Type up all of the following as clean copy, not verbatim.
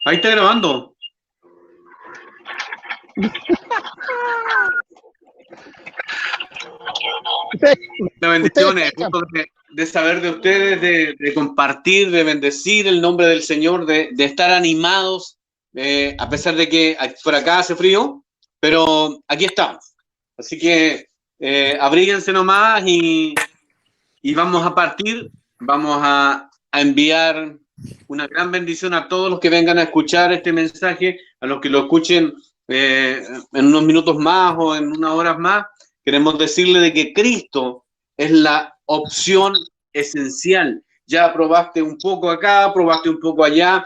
Ahí está grabando. La bendición es gusto de saber de ustedes, de compartir, de bendecir el nombre del Señor, de estar animados, a pesar de que por acá hace frío, pero aquí estamos. Así que abríguense nomás y vamos a partir, vamos a enviar una gran bendición a todos los que vengan a escuchar este mensaje, a los que lo escuchen en unos minutos más o en unas horas más. Queremos decirle de que Cristo es la opción esencial. Ya probaste un poco acá, probaste un poco allá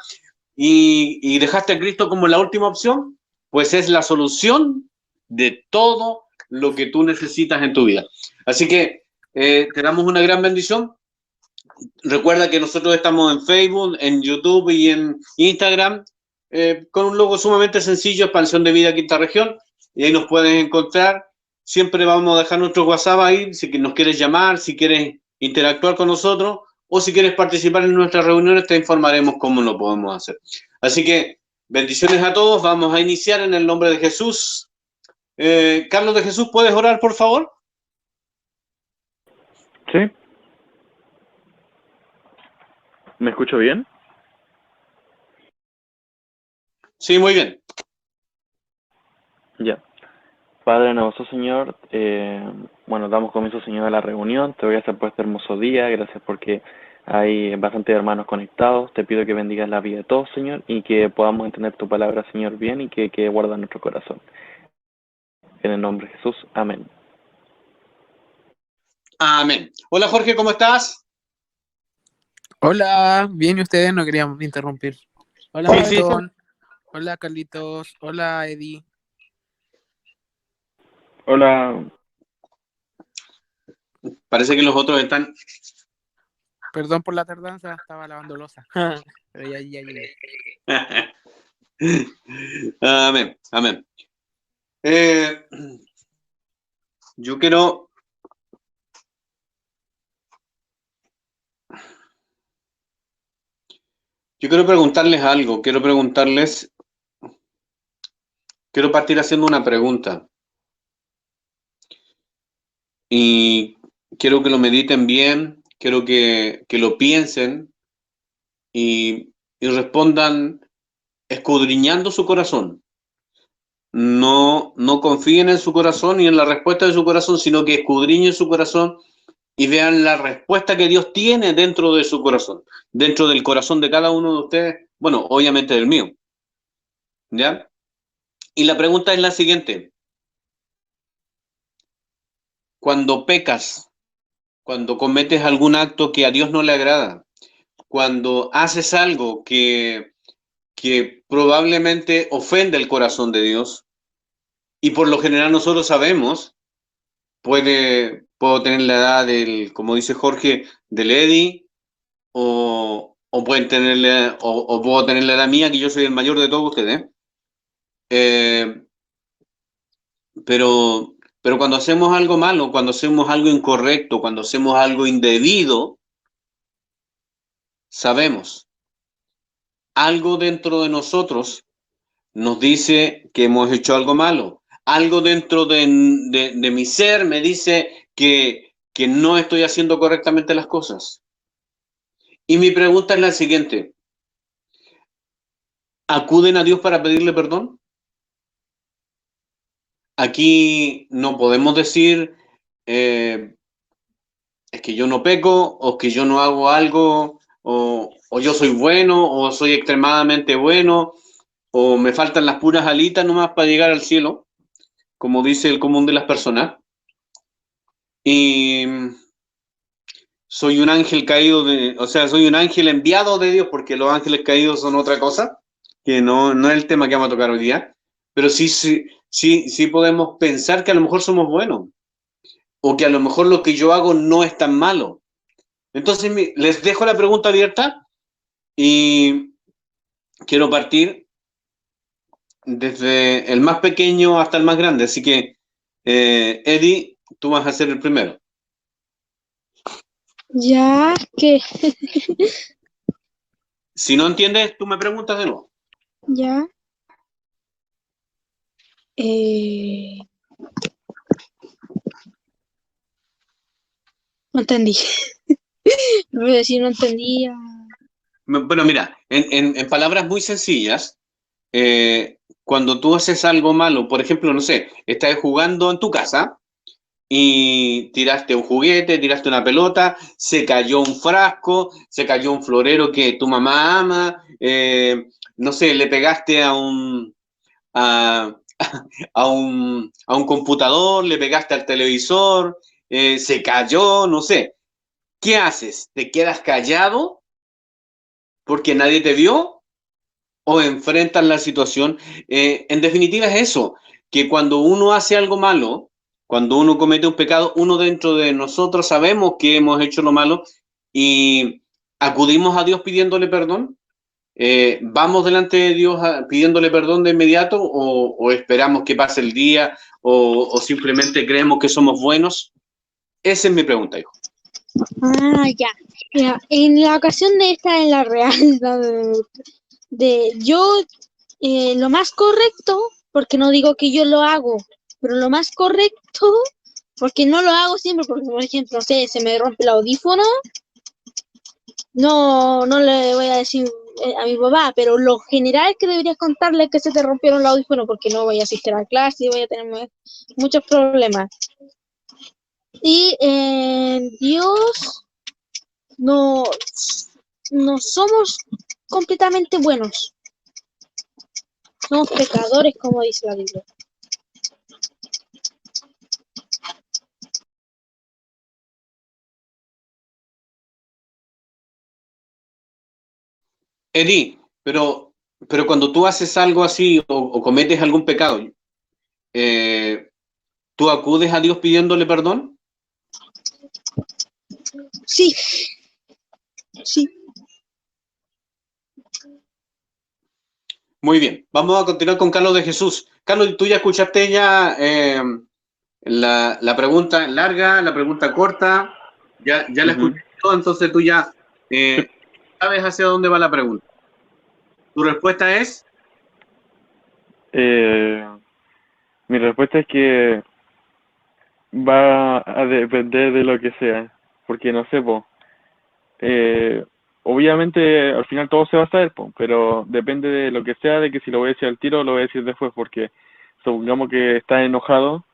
y dejaste a Cristo como la última opción, pues es la solución de todo lo que tú necesitas en tu vida. Así que te damos una gran bendición. Recuerda que nosotros estamos en Facebook, en YouTube y en Instagram, con un logo sumamente sencillo, Expansión de Vida Quinta Región, y ahí nos puedes encontrar. Siempre vamos a dejar nuestro WhatsApp ahí, si nos quieres llamar, si quieres interactuar con nosotros, o si quieres participar en nuestras reuniones, te informaremos cómo lo podemos hacer. Así que, bendiciones a todos, vamos a iniciar en el nombre de Jesús. Carlos de Jesús, ¿puedes orar, por favor? Sí. ¿Me escucho bien? Sí, muy bien. Ya. Padre nuestro Señor, bueno, damos comienzo, Señor, a la reunión. Te voy a hacer por este hermoso día. Gracias porque hay bastantes hermanos conectados. Te pido que bendigas la vida de todos, Señor, y que podamos entender tu palabra, Señor, bien y que guarda nuestro corazón. En el nombre de Jesús. Amén. Amén. Hola, Jorge, ¿cómo estás? Hola, bien, y ustedes no querían interrumpir. Hola, Sí. Milton. Hola, Carlitos. Hola, Eddie. Hola. Parece que los otros están... Perdón por la tardanza, estaba lavando losa. Pero ya llegué. Amén, amén. Yo quiero preguntarles algo, quiero partir haciendo una pregunta y quiero que lo mediten bien, quiero que lo piensen y respondan escudriñando su corazón. No confíen en su corazón y en la respuesta de su corazón, sino que escudriñen su corazón y vean la respuesta que Dios tiene dentro de su corazón, dentro del corazón de cada uno de ustedes, bueno, obviamente del mío, ¿ya? Y la pregunta es la siguiente: cuando pecas, cuando cometes algún acto que a Dios no le agrada, cuando haces algo que probablemente ofende el corazón de Dios, y por lo general nosotros sabemos, puedo tener la edad del, como dice Jorge, del Eddie, o pueden tenerle, o puedo tener la edad mía, que yo soy el mayor de todos ustedes. Pero cuando hacemos algo malo, cuando hacemos algo incorrecto, cuando hacemos algo indebido, sabemos, algo dentro de nosotros nos dice que hemos hecho algo malo. Algo dentro de mi ser me dice que no estoy haciendo correctamente las cosas. Y mi pregunta es la siguiente: ¿acuden a Dios para pedirle perdón? Aquí no podemos decir, es que yo no peco, o que yo no hago algo, o yo soy bueno, o soy extremadamente bueno, o me faltan las puras alitas nomás para llegar al cielo, como dice el común de las personas. Y soy un ángel caído o sea, soy un ángel enviado de Dios, porque los ángeles caídos son otra cosa, que no es el tema que vamos a tocar hoy día, pero sí podemos pensar que a lo mejor somos buenos, o que a lo mejor lo que yo hago no es tan malo. Entonces les dejo la pregunta abierta y quiero partir desde el más pequeño hasta el más grande. Así que, Eddie, tú vas a ser el primero. Ya que Si no entiendes, tú me preguntas de nuevo. Ya. Eh, no entendí. No voy a decir, no entendía. Bueno, mira, en palabras muy sencillas, cuando tú haces algo malo, por ejemplo, no sé, estás jugando en tu casa y tiraste un juguete, tiraste una pelota, se cayó un frasco, se cayó un florero que tu mamá ama, no sé, le pegaste a, a un computador, le pegaste al televisor, se cayó, no sé. ¿Qué haces? ¿Te quedas callado porque nadie te vio o enfrentas la situación? En definitiva es eso, que cuando uno hace algo malo, cuando uno comete un pecado, uno dentro de nosotros sabemos que hemos hecho lo malo y acudimos a Dios pidiéndole perdón. ¿Vamos delante de Dios pidiéndole perdón de inmediato o esperamos que pase el día o simplemente creemos que somos buenos? Esa es mi pregunta, hijo. Ah, ya. Mira, en la ocasión de esta, en la realidad de yo, lo más correcto, porque no digo que yo lo hago, pero lo más correcto, porque no lo hago siempre, porque por ejemplo, no sé, se me rompe el audífono, no le voy a decir a mi papá, pero lo general es que deberías contarle que se te rompieron el audífono porque no voy a asistir a clase y voy a tener muchos problemas. Y Dios no, no somos completamente buenos, somos pecadores, como dice la Biblia. Eddie, pero cuando tú haces algo así o cometes algún pecado, eh, ¿tú acudes a Dios pidiéndole perdón? Sí, sí. Muy bien, vamos a continuar con Carlos de Jesús. Carlos, tú ya escuchaste ya la pregunta larga, la pregunta corta, ya la escuché todo, entonces tú ya Sí. sabes hacia dónde va la pregunta. ¿Tu respuesta es? Mi respuesta es que va a depender de lo que sea, porque no sé, po, eh, obviamente al final todo se va a saber, po, pero depende de lo que sea, de que si lo voy a decir al tiro o lo voy a decir después, porque supongamos que estás enojado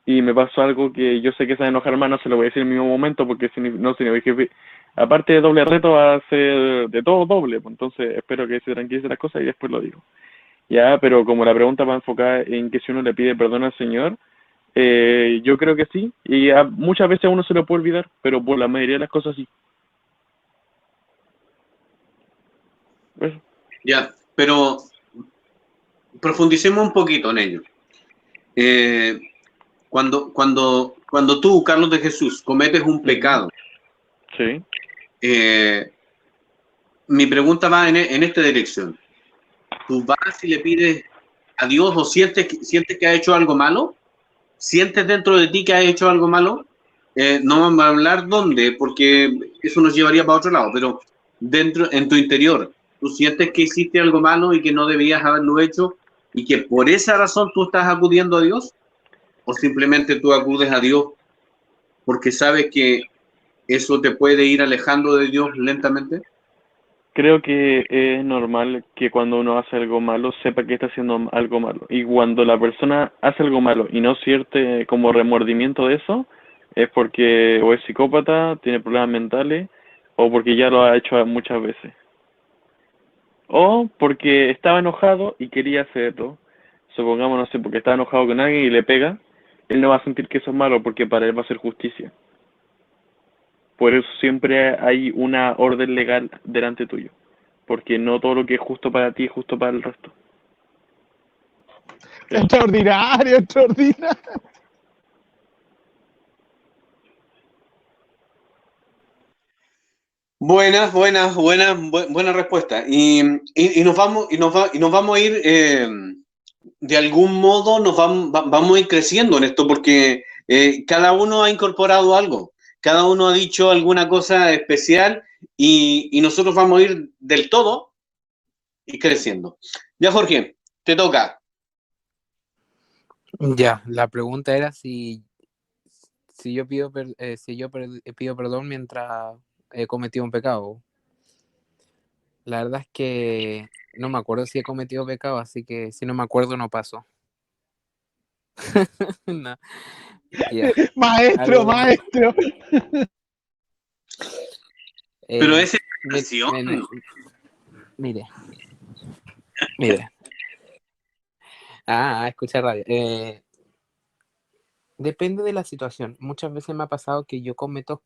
y me pasó algo que yo sé que se va a enojar más, no se lo voy a decir en el mismo momento, porque no significa que, aparte de doble reto, va a ser de todo doble, pues entonces espero que se tranquilice las cosas y después lo digo. Ya, pero como la pregunta va enfocada en que si uno le pide perdón al Señor, yo creo que sí, y muchas veces a uno se lo puede olvidar, pero por la mayoría de las cosas sí. Eso. Ya, pero profundicemos un poquito en ello. Cuando tú, Carlos de Jesús, cometes un pecado, Sí. mi pregunta va en esta dirección. ¿Tú vas y le pides a Dios o sientes que ha hecho algo malo? ¿Sientes dentro de ti que ha hecho algo malo? No vamos a hablar dónde, porque eso nos llevaría para otro lado, pero dentro, en tu interior, ¿tú sientes que hiciste algo malo y que no debías haberlo hecho y que por esa razón tú estás acudiendo a Dios? ¿O simplemente tú acudes a Dios porque sabes que eso te puede ir alejando de Dios lentamente? Creo que es normal que cuando uno hace algo malo sepa que está haciendo algo malo. Y cuando la persona hace algo malo y no siente como remordimiento de eso, es porque o es psicópata, tiene problemas mentales, o porque ya lo ha hecho muchas veces. O porque estaba enojado y quería hacerlo. Supongamos, no sé, porque estaba enojado con alguien y le pega, él no va a sentir que eso es malo porque para él va a ser justicia. Por eso siempre hay una orden legal delante tuyo. Porque no todo lo que es justo para ti es justo para el resto. Eso. Extraordinario, extraordinario. Buena respuesta. Y nos vamos a ir, de algún modo, vamos a ir creciendo en esto porque cada uno ha incorporado algo, cada uno ha dicho alguna cosa especial y nosotros vamos a ir del todo ir creciendo. Ya, Jorge, te toca. Ya, la pregunta era si yo pido perdón mientras he cometido un pecado. La verdad es que no me acuerdo si he cometido pecado, así que si no me acuerdo no paso. No, ya. Maestro, Algo, maestro. Pero esa es la mi- canción. mire. Escucha radio. Depende de la situación. Muchas veces me ha pasado que yo cometo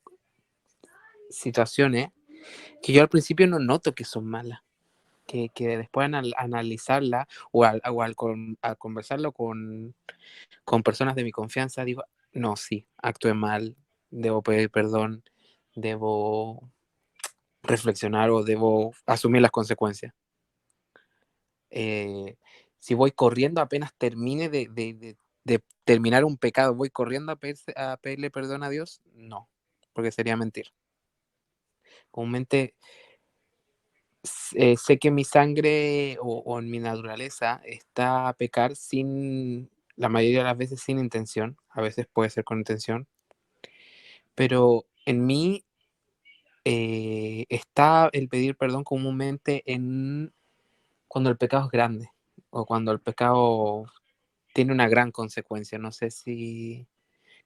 situaciones que yo al principio no noto que son malas. Que después analizarla al conversarlo con personas de mi confianza, digo, no, sí, actué mal, debo pedir perdón, debo reflexionar o debo asumir las consecuencias. Si voy corriendo apenas termine de terminar un pecado, voy corriendo a pedirle perdón a Dios, no, porque sería mentir. Comúnmente sé que mi sangre o en mi naturaleza está a pecar la mayoría de las veces sin intención, a veces puede ser con intención, pero en mí está el pedir perdón comúnmente cuando el pecado es grande o cuando el pecado tiene una gran consecuencia. No sé si...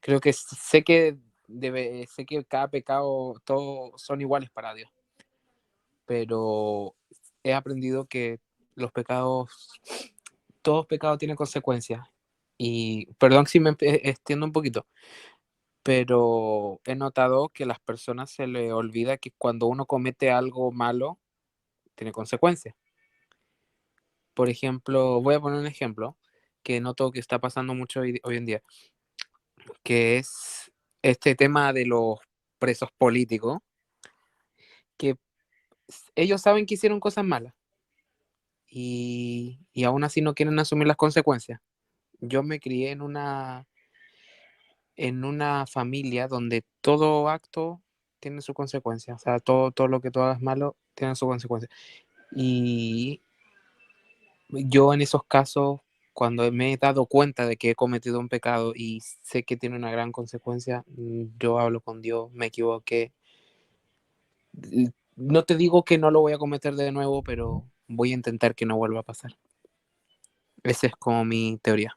Creo que sé que cada pecado, todos son iguales para Dios, pero he aprendido que todos pecados tienen consecuencias. Y perdón si me extiendo un poquito, pero he notado que a las personas se les olvida que cuando uno comete algo malo, tiene consecuencias. Por ejemplo, voy a poner un ejemplo que noto que está pasando mucho hoy en día, que es este tema de los presos políticos, que ellos saben que hicieron cosas malas y aún así no quieren asumir las consecuencias. Yo me crié en una familia donde todo acto tiene su consecuencia, o sea, todo lo que tú hagas malo tiene su consecuencia. Y yo en esos casos, cuando me he dado cuenta de que he cometido un pecado y sé que tiene una gran consecuencia, yo hablo con Dios, me equivoqué. No te digo que no lo voy a cometer de nuevo, pero voy a intentar que no vuelva a pasar. Esa es como mi teoría.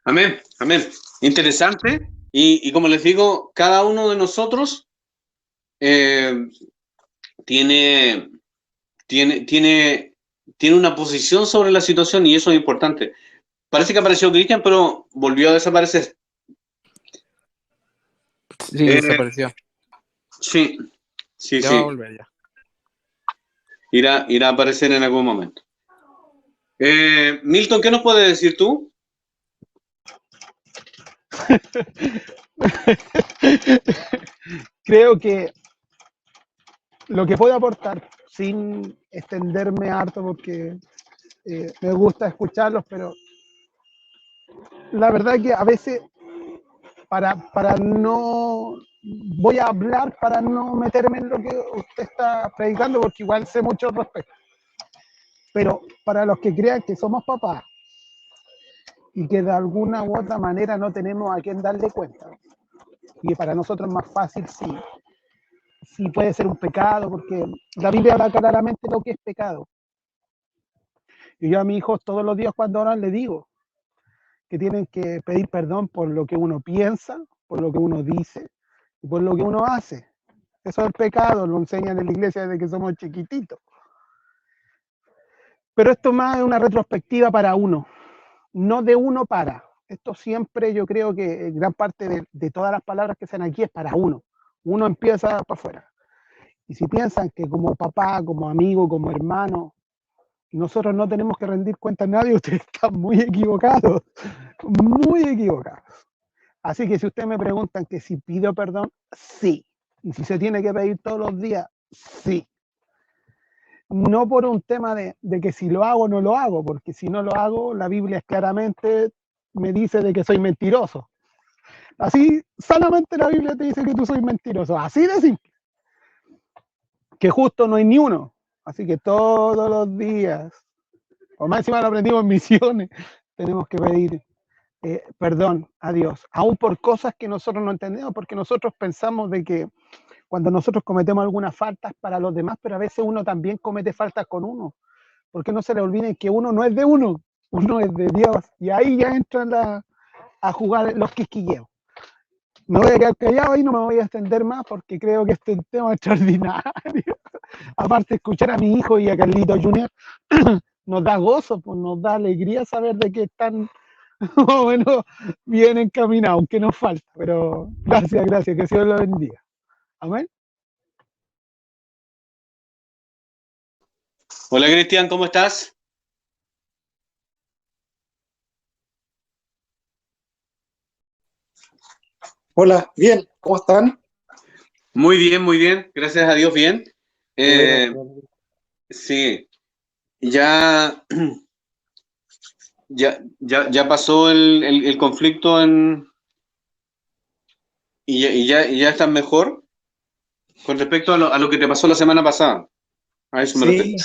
Amén, amén. Interesante. Y como les digo, cada uno de nosotros tiene, tiene una posición sobre la situación y eso es importante. Parece que apareció Cristian, pero volvió a desaparecer. Sí, desapareció. Sí, sí, Ya va a sí. volver ya. Irá a aparecer en algún momento. Milton, ¿qué nos puedes decir tú? Creo que lo que puedo aportar, sin extenderme harto porque me gusta escucharlos, pero la verdad que a veces para no, voy a hablar para no meterme en lo que usted está predicando, porque igual sé mucho al respecto. Pero para los que crean que somos papás y que de alguna u otra manera no tenemos a quien darle cuenta, y para nosotros es más fácil, sí puede ser un pecado, porque la Biblia habla claramente lo que es pecado. Y yo a mis hijos todos los días cuando oran les digo que tienen que pedir perdón por lo que uno piensa, por lo que uno dice y por lo que uno hace. Eso es el pecado, lo enseñan en la iglesia desde que somos chiquititos. Pero esto más es una retrospectiva para uno, no de uno para. Esto siempre yo creo que gran parte de todas las palabras que sean aquí es para uno. Uno empieza para afuera. Y si piensan que como papá, como amigo, como hermano, nosotros no tenemos que rendir cuenta a nadie, ustedes están muy equivocados, muy equivocados. Así que si ustedes me preguntan que si pido perdón, sí. Y si se tiene que pedir todos los días, sí. No por un tema de que si lo hago o no lo hago, porque si no lo hago, la Biblia claramente me dice de que soy mentiroso. Así, sanamente la Biblia te dice que tú soy mentiroso, así de simple. que justo no hay ni uno. Así que todos los días, o más encima lo aprendimos en misiones, tenemos que pedir perdón a Dios, aún por cosas que nosotros no entendemos, porque nosotros pensamos de que cuando nosotros cometemos algunas faltas para los demás, pero a veces uno también comete faltas con uno, porque no se le olviden que uno no es de uno, uno es de Dios, y ahí ya entran a jugar los quisquilleos. Me voy a quedar callado y no me voy a extender más porque creo que este es un tema extraordinario. Aparte, escuchar a mi hijo y a Carlito Junior nos da gozo, pues nos da alegría saber de que están bueno, bien encaminados, aunque nos falta. Pero gracias, que Dios lo bendiga. Amén. Hola Cristian, ¿cómo estás? Hola, bien, ¿cómo están? Muy bien, gracias a Dios, bien. Bueno, Sí, ya, ya pasó el conflicto y ya estás mejor con respecto a lo que te pasó la semana pasada. A eso me refiero.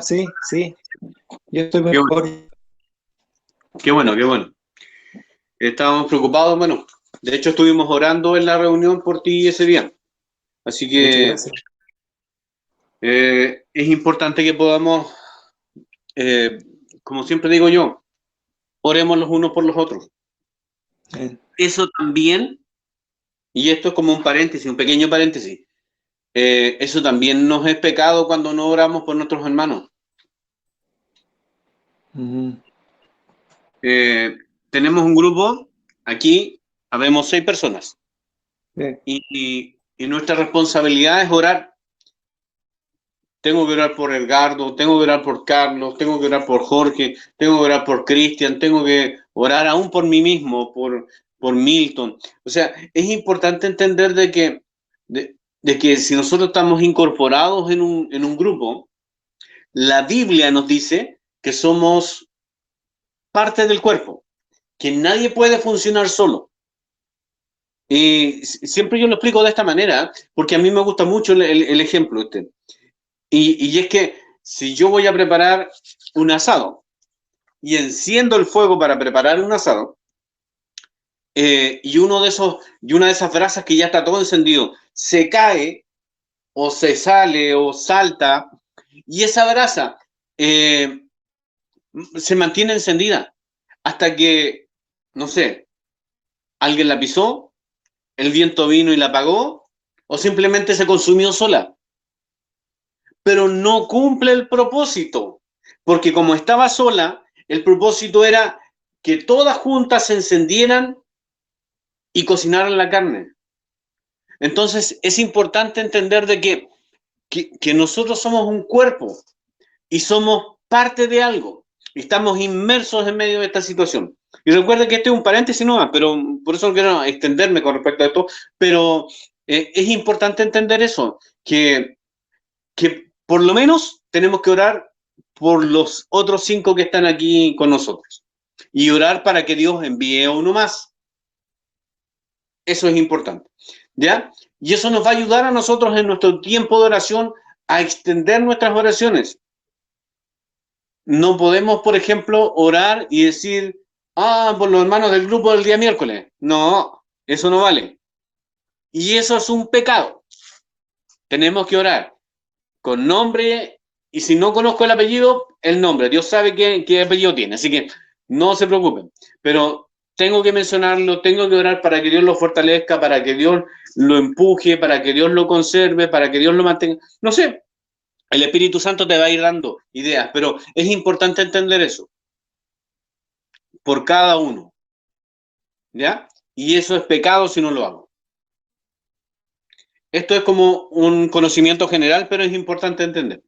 sí, yo estoy Qué bueno, mejor. qué bueno, qué bueno. Estábamos preocupados, bueno, de hecho estuvimos orando en la reunión por ti ese día. Así Muchas que gracias. es importante que podamos, eh, como siempre digo yo, oremos los unos por los otros. Eso también, y esto es como un paréntesis, un pequeño paréntesis, eso también nos es pecado cuando no oramos por nuestros hermanos. Ujú. Tenemos un grupo, aquí habemos 6 personas, Sí, y nuestra responsabilidad es orar. Tengo que orar por Edgardo, tengo que orar por Carlos, tengo que orar por Jorge, tengo que orar por Cristian, tengo que orar aún por mí mismo, por Milton. O sea, es importante entender de que si nosotros estamos incorporados en un grupo, la Biblia nos dice que somos parte del cuerpo, que nadie puede funcionar solo. Y siempre yo lo explico de esta manera, porque a mí me gusta mucho el ejemplo este. Y es que si yo voy a preparar un asado y enciendo el fuego para preparar un asado, y una de esas brasas que ya está todo encendido se cae o se sale o salta, y esa brasa se mantiene encendida hasta que, no sé, alguien la pisó, el viento vino y la apagó, o simplemente se consumió sola. Pero no cumple el propósito, porque como estaba sola, el propósito era que todas juntas se encendieran y cocinaran la carne. Entonces es importante entender de que nosotros somos un cuerpo y somos parte de algo. Estamos inmersos en medio de esta situación. Y recuerden que este es un paréntesis nomás, pero por eso no quiero extenderme con respecto a esto, pero es importante entender eso, que por lo menos tenemos que orar por los otros 5 que están aquí con nosotros y orar para que Dios envíe a uno más. Eso es importante, ¿ya? Y eso nos va a ayudar a nosotros en nuestro tiempo de oración a extender nuestras oraciones. No podemos, por ejemplo, orar y decir, por los hermanos del grupo del día miércoles. No, eso no vale. Y eso es un pecado. Tenemos que orar con nombre, y si no conozco el apellido, el nombre. Dios sabe qué apellido tiene, así que no se preocupen. Pero tengo que mencionarlo, tengo que orar para que Dios lo fortalezca, para que Dios lo empuje, para que Dios lo conserve, para que Dios lo mantenga. No sé, el Espíritu Santo te va a ir dando ideas, pero es importante entender eso por cada uno, ¿ya? Y eso es pecado si no lo hago. Esto es como un conocimiento general, pero es importante entender,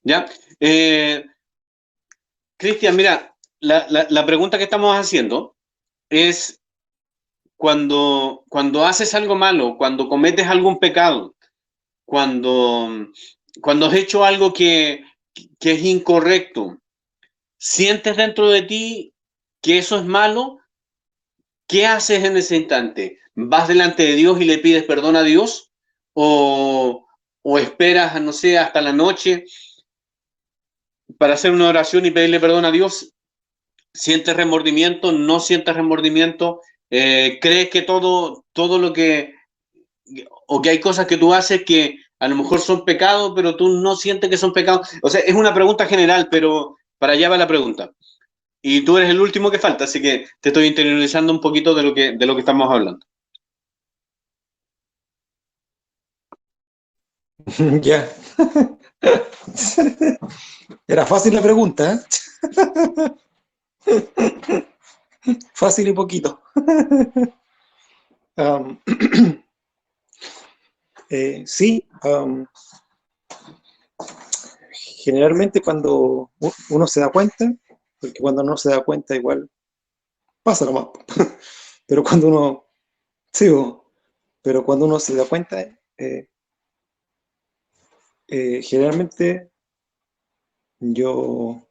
¿ya? Cristian, mira, la pregunta que estamos haciendo es cuando haces algo malo, cuando cometes algún pecado, cuando, cuando has hecho algo que es incorrecto, ¿sientes dentro de ti que eso es malo? ¿Qué haces en ese instante? ¿Vas delante de Dios y le pides perdón a Dios? o esperas, no sé, hasta la noche para hacer una oración y pedirle perdón a Dios? ¿Sientes remordimiento? ¿No sientes remordimiento? ¿Crees que todo lo que, o que hay cosas que tú haces que a lo mejor son pecados, pero tú no sientes que son pecados? O sea, es una pregunta general, pero para allá va la pregunta. Y tú eres el último que falta, así que te estoy interiorizando un poquito de lo que estamos hablando. Ya. Era fácil la pregunta, ¿eh? Fácil y poquito. Um, sí, generalmente cuando uno se da cuenta, porque cuando no se da cuenta igual pasa nomás, pero cuando uno, sí, pero cuando uno se da cuenta, generalmente yo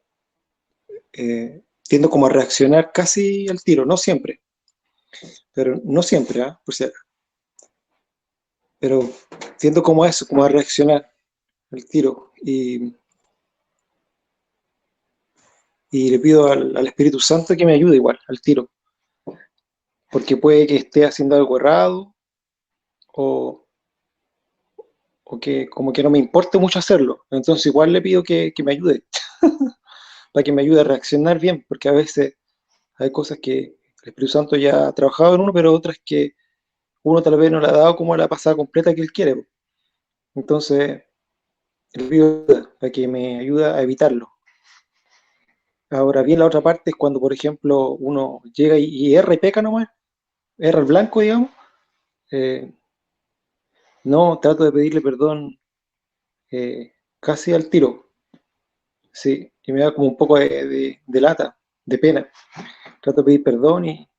tiendo como a reaccionar casi al tiro, no siempre, pero no siempre, ¿ah? Por si acaso. Pero tiendo como a eso, como a reaccionar al tiro y le pido al Espíritu Santo que me ayude igual, al tiro, porque puede que esté haciendo algo errado o, o que como que no me importe mucho hacerlo, entonces igual le pido que me ayude, para que me ayude a reaccionar bien, porque a veces hay cosas que el Espíritu Santo ya ha trabajado en uno, pero otras que uno tal vez no le ha dado como la pasada completa que él quiere. Entonces, le pido para que me ayude a evitarlo. Ahora bien, la otra parte es cuando, por ejemplo, uno llega y erra y peca nomás, erra el blanco, digamos. eh, no, trato de pedirle perdón casi al tiro, sí, y me da como un poco de lata, de pena. Trato de pedir perdón y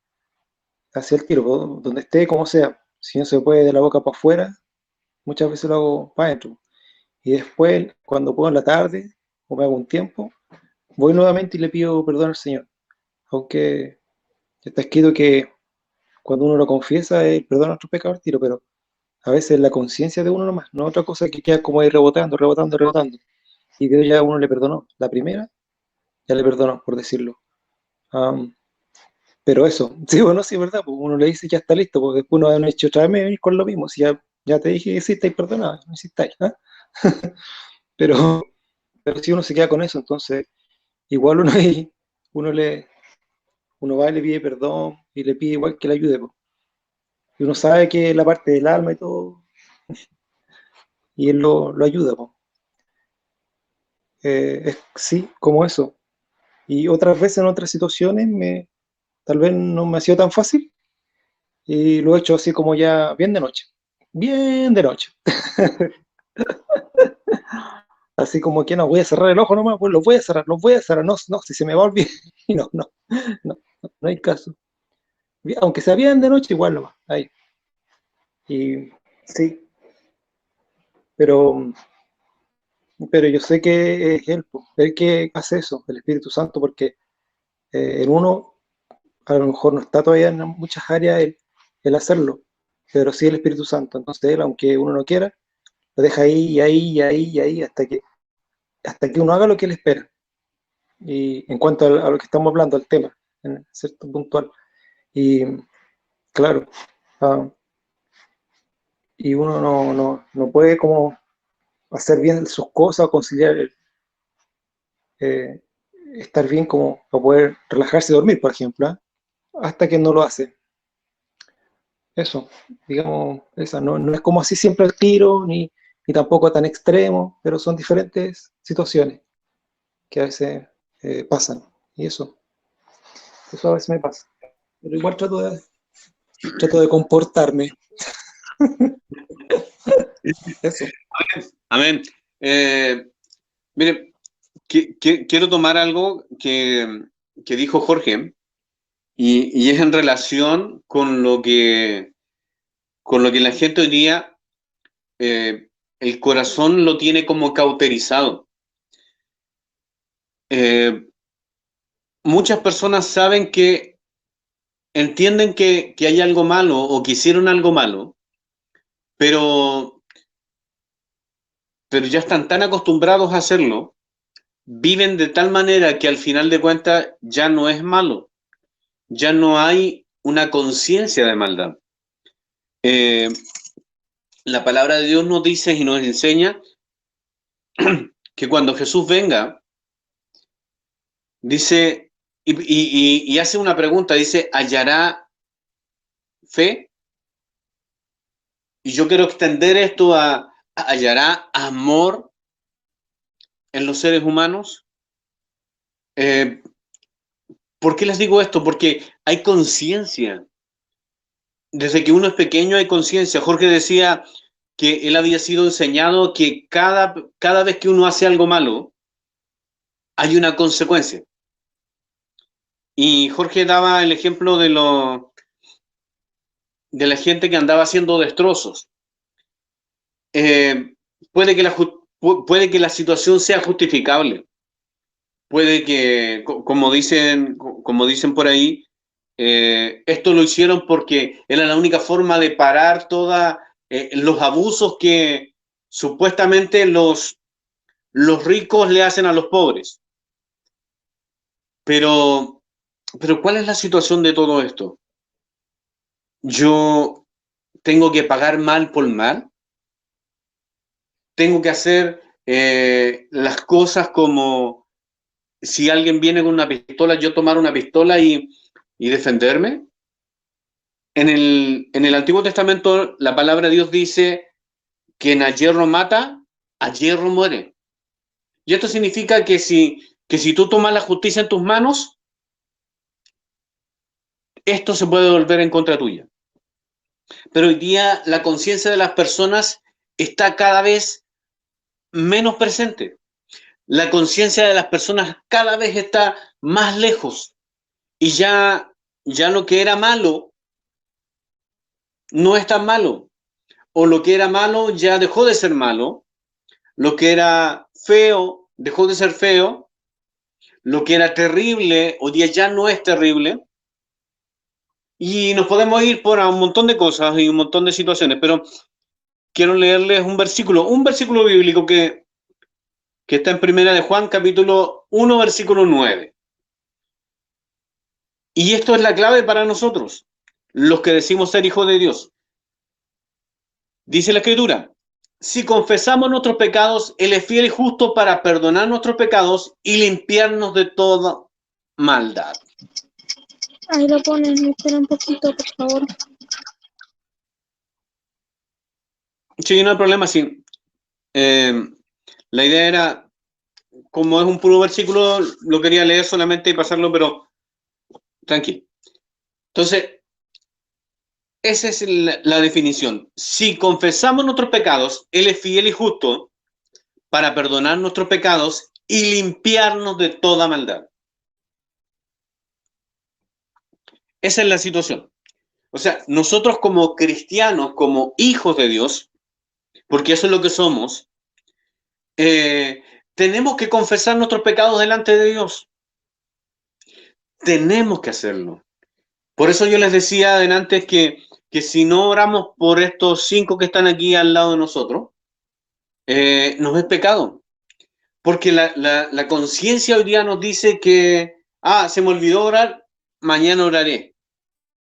hacia el tiro, donde esté, como sea. Si no se puede de la boca para afuera, muchas veces lo hago para adentro. Y después, cuando puedo en la tarde, o me hago un tiempo, voy nuevamente y le pido perdón al Señor. Aunque está escrito que cuando uno lo confiesa, Él perdona nuestros pecados al tiro, pero a veces la conciencia de uno nomás, no otra cosa que queda como ahí rebotando, rebotando, rebotando. Y Dios ya a uno le perdonó. La primera, ya le perdonó, por decirlo. Um, pero eso, sí, bueno, sí, es verdad, pues uno le dice ya está listo, porque después uno ha hecho otra vez me venir con lo mismo. Si ya te dije que sí, estáis perdonado, no estáis, ¿eh? pero, pero si uno se queda con eso, entonces igual uno ahí, uno le, uno va y le pide perdón y le pide igual que le ayude, pues. Y uno sabe que es la parte del alma y todo, y él lo ayuda, pues. Sí, como eso. Y otras veces en otras situaciones tal vez no me ha sido tan fácil y lo he hecho así como ya bien de noche. Bien de noche. Así como que no, voy a cerrar el ojo nomás, pues los voy a cerrar, no, no, si se me va a olvidar. Y no, no, no, no hay caso. Aunque sea bien de noche, igual nomás. Ahí. Y sí, pero, pero yo sé que es él, pues, el que hace eso, el Espíritu Santo, porque en uno a lo mejor no está todavía en muchas áreas el hacerlo, pero sí el Espíritu Santo. Entonces él, aunque uno no quiera, lo deja ahí y ahí y ahí y ahí hasta que uno haga lo que él espera. Y en cuanto a lo que estamos hablando, al tema, en cierto puntual. Y claro, ah, y uno no puede como hacer bien sus cosas o conciliar, eh, estar bien como para poder relajarse y dormir, por ejemplo, ¿eh? Hasta que no lo hace. Eso, digamos, esa no es como así siempre al tiro, ni tampoco tan extremo, pero son diferentes situaciones que a veces pasan. Y eso a veces me pasa. Pero igual trato de comportarme. Eso. Amén. Mire, quiero tomar algo que dijo Jorge y es en relación con lo que la gente hoy día, el corazón lo tiene como cauterizado. Eh, Muchas personas saben que entienden que hay algo malo o que hicieron algo malo, pero pero ya están tan acostumbrados a hacerlo, viven de tal manera que al final de cuentas ya no es malo, ya no hay una conciencia de maldad. La palabra de Dios nos dice y nos enseña que cuando Jesús venga, dice, y hace una pregunta, dice, ¿hallará fe? Y yo quiero extender esto a ¿hallará amor en los seres humanos? ¿Por qué les digo esto? Porque hay conciencia. Desde que uno es pequeño hay conciencia. Jorge decía que él había sido enseñado que cada vez que uno hace algo malo, hay una consecuencia. Y Jorge daba el ejemplo de la gente que andaba haciendo destrozos. Puede que la situación sea justificable. Puede que, como dicen por ahí, esto lo hicieron porque era la única forma de parar todos los abusos que supuestamente los ricos le hacen a los pobres. Pero ¿cuál es la situación de todo esto? Yo tengo que pagar mal por mal. Tengo que hacer las cosas como si alguien viene con una pistola, yo tomar una pistola y defenderme. En el Antiguo Testamento la palabra de Dios dice que en a hierro mata, a hierro muere. Y esto significa que si tú tomas la justicia en tus manos, esto se puede volver en contra tuya. Pero hoy día la conciencia de las personas está cada vez menos presente. La conciencia de las personas cada vez está más lejos. Y ya lo que era malo no es tan malo. O lo que era malo ya dejó de ser malo. Lo que era feo dejó de ser feo. Lo que era terrible hoy día ya no es terrible. Y nos podemos ir por un montón de cosas y un montón de situaciones, pero quiero leerles un versículo bíblico que está en Primera de Juan, capítulo 1, versículo 9. Y esto es la clave para nosotros, los que decimos ser hijos de Dios. Dice la Escritura, si confesamos nuestros pecados, Él es fiel y justo para perdonar nuestros pecados y limpiarnos de toda maldad. Ahí lo ponen, me espera un poquito, por favor. Sí, no hay problema, sí. La idea era, como es un puro versículo, lo quería leer solamente y pasarlo, pero tranquilo. Entonces, esa es la definición. Si confesamos nuestros pecados, Él es fiel y justo para perdonar nuestros pecados y limpiarnos de toda maldad. Esa es la situación. O sea, nosotros como cristianos, como hijos de Dios, porque eso es lo que somos, tenemos que confesar nuestros pecados delante de Dios. Tenemos que hacerlo. Por eso yo les decía adelante que si no oramos por estos 5 que están aquí al lado de nosotros, nos es pecado. Porque la conciencia hoy día nos dice que, se me olvidó orar, mañana oraré.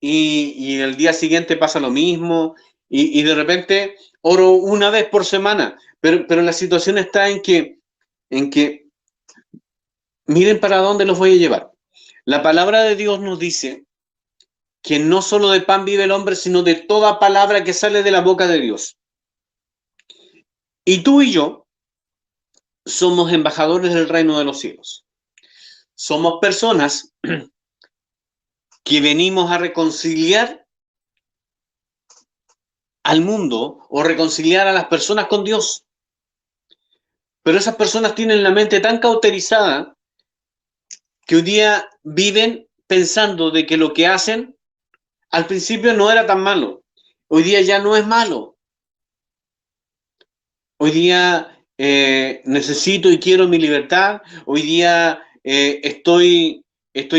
Y el día siguiente pasa lo mismo, y de repente oro una vez por semana, pero la situación está en que miren para dónde los voy a llevar. La palabra de Dios nos dice que no solo de pan vive el hombre, sino de toda palabra que sale de la boca de Dios. Y tú y yo somos embajadores del reino de los cielos. Somos personas que venimos a reconciliar al mundo o reconciliar a las personas con Dios. Pero esas personas tienen la mente tan cauterizada que hoy día viven pensando de que lo que hacen al principio no era tan malo. Hoy día ya no es malo. Hoy día necesito y quiero mi libertad. Hoy día estoy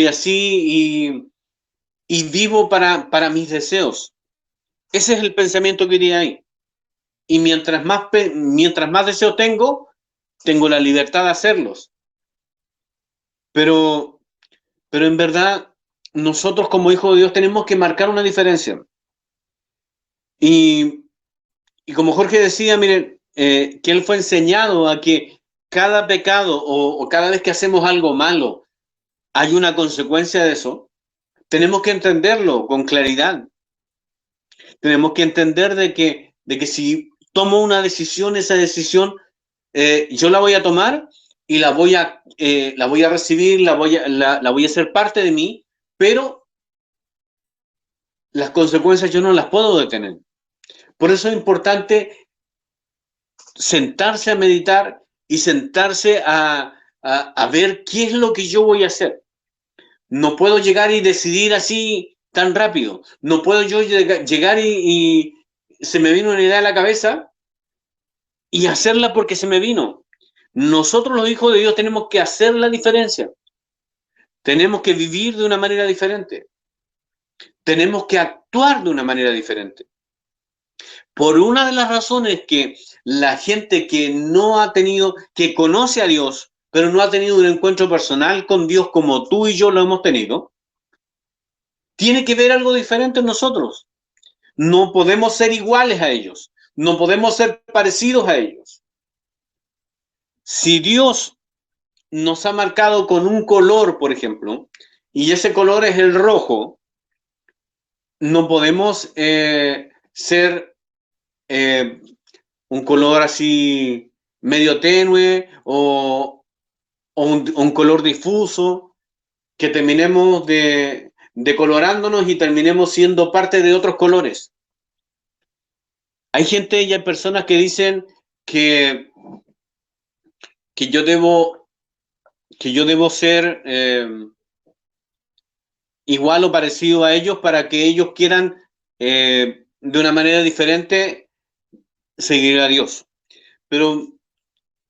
así y vivo para mis deseos. Ese es el pensamiento que hoy día hay. y mientras más deseo tengo la libertad de hacerlos. Pero en verdad, nosotros como hijos de Dios tenemos que marcar una diferencia. Y como Jorge decía, miren, que él fue enseñado a que cada pecado o cada vez que hacemos algo malo, hay una consecuencia de eso. Tenemos que entenderlo con claridad. Tenemos que entender de que si tomo una decisión, esa decisión yo la voy a tomar y la voy a recibir, la voy a hacer parte de mí, pero las consecuencias yo no las puedo detener. Por eso es importante sentarse a meditar y sentarse a ver qué es lo que yo voy a hacer. No puedo llegar y decidir así tan rápido. No puedo yo llegar y se me vino una idea a la cabeza y hacerla porque se me vino. Nosotros los hijos de Dios tenemos que hacer la diferencia. Tenemos que vivir de una manera diferente. Tenemos que actuar de una manera diferente. Por una de las razones que la gente que no ha tenido, que conoce a Dios, pero no ha tenido un encuentro personal con Dios como tú y yo lo hemos tenido, tiene que ver algo diferente en nosotros. No podemos ser iguales a ellos. No podemos ser parecidos a ellos. Si Dios nos ha marcado con un color, por ejemplo, y ese color es el rojo, no podemos ser un color así medio tenue o un color difuso, que terminemos decolorándonos y terminemos siendo parte de otros colores. Hay gente y hay personas que dicen que yo debo ser igual o parecido a ellos para que ellos quieran de una manera diferente seguir a Dios. Pero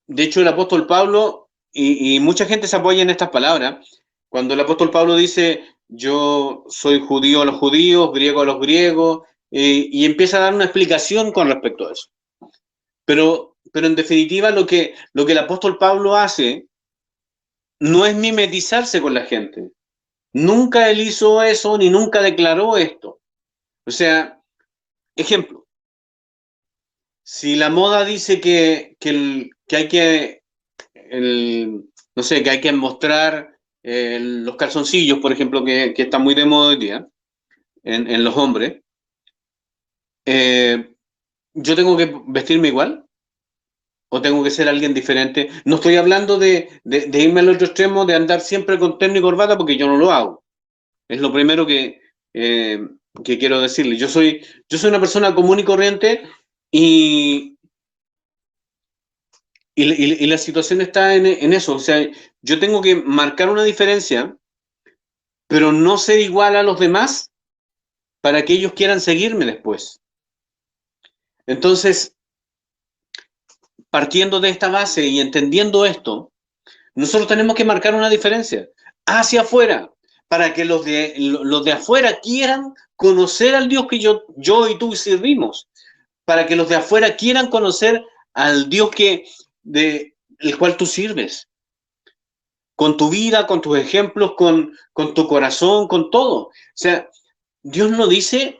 de hecho el apóstol Pablo, y mucha gente se apoya en estas palabras, cuando el apóstol Pablo dice, yo soy judío a los judíos, griego a los griegos, y empieza a dar una explicación con respecto a eso. Pero en definitiva lo que el apóstol Pablo hace no es mimetizarse con la gente. Nunca él hizo eso, ni nunca declaró esto. O sea, ejemplo, si la moda dice que hay que, no sé, que hay que mostrar los calzoncillos, por ejemplo, que están muy de moda hoy día, en los hombres, ¿yo tengo que vestirme igual? ¿O tengo que ser alguien diferente? No estoy hablando de irme al otro extremo, de andar siempre con terno y corbata, porque yo no lo hago. Es lo primero que quiero decirle. Yo soy una persona común y corriente y la situación está en eso. O sea, yo tengo que marcar una diferencia, pero no ser igual a los demás para que ellos quieran seguirme después. Entonces, partiendo de esta base y entendiendo esto, nosotros tenemos que marcar una diferencia hacia afuera, para que los de afuera quieran conocer al Dios que yo y tú servimos, para que los de afuera quieran conocer al Dios el cual tú sirves, con tu vida, con tus ejemplos, con tu corazón, con todo. O sea, Dios no dice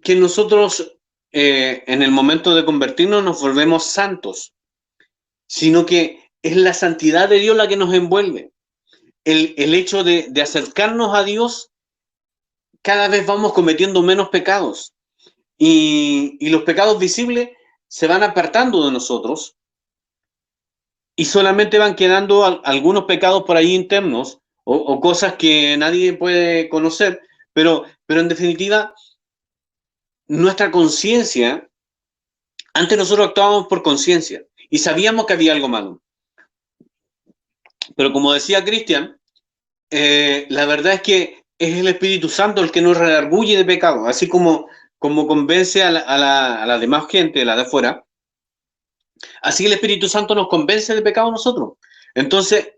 que nosotros en el momento de convertirnos nos volvemos santos, sino que es la santidad de Dios la que nos envuelve. El hecho de acercarnos a Dios, cada vez vamos cometiendo menos pecados y los pecados visibles se van apartando de nosotros y solamente van quedando algunos pecados por ahí internos o cosas que nadie puede conocer, pero en definitiva nuestra conciencia, antes nosotros actuábamos por conciencia y sabíamos que había algo malo. Pero como decía Cristian, la verdad es que es el Espíritu Santo el que nos redarguye de pecado, así como convence a la demás gente, la de afuera, así el Espíritu Santo nos convence de pecado a nosotros. Entonces,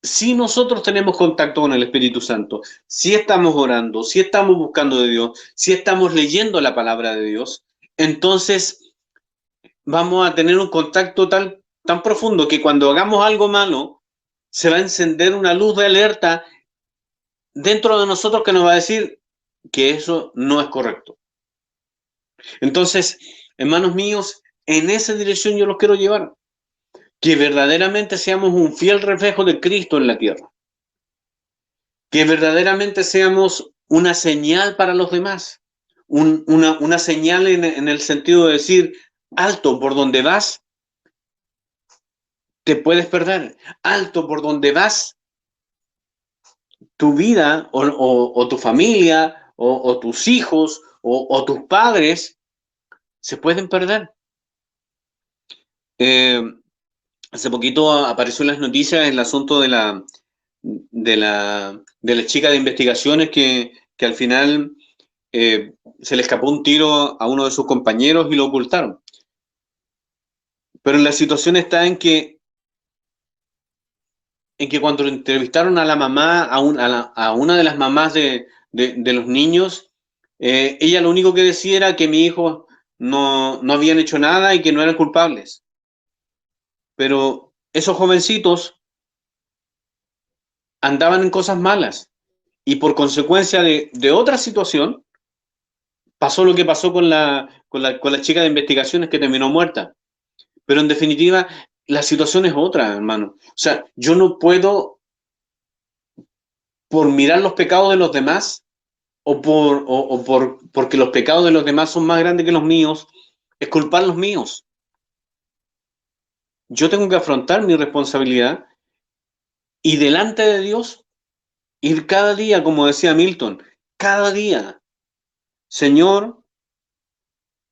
si nosotros tenemos contacto con el Espíritu Santo, si estamos orando, si estamos buscando de Dios, si estamos leyendo la palabra de Dios, entonces vamos a tener un contacto tan profundo que cuando hagamos algo malo, se va a encender una luz de alerta dentro de nosotros que nos va a decir que eso no es correcto. Entonces, hermanos míos, en esa dirección yo los quiero llevar, que verdaderamente seamos un fiel reflejo de Cristo en la tierra, que verdaderamente seamos una señal para los demás, una señal en el sentido de decir, alto, por donde vas, te puedes perder, alto, por donde vas, tu vida o tu familia o tus hijos o tus padres se pueden perder. Hace poquito apareció en las noticias el asunto de la chica de investigaciones que al final se le escapó un tiro a uno de sus compañeros y lo ocultaron. Pero la situación está en que cuando entrevistaron a la mamá, a una de las mamás de los niños, ella lo único que decía era que mi hijo no habían hecho nada y que no eran culpables. Pero esos jovencitos andaban en cosas malas y por consecuencia de otra situación pasó lo que pasó con la chica de investigaciones que terminó muerta. Pero en definitiva, la situación es otra, hermano. O sea, yo no puedo, por mirar los pecados de los demás porque los pecados de los demás son más grandes que los míos, es culpar los míos. Yo tengo que afrontar mi responsabilidad y delante de Dios ir cada día, como decía Milton, cada día, Señor,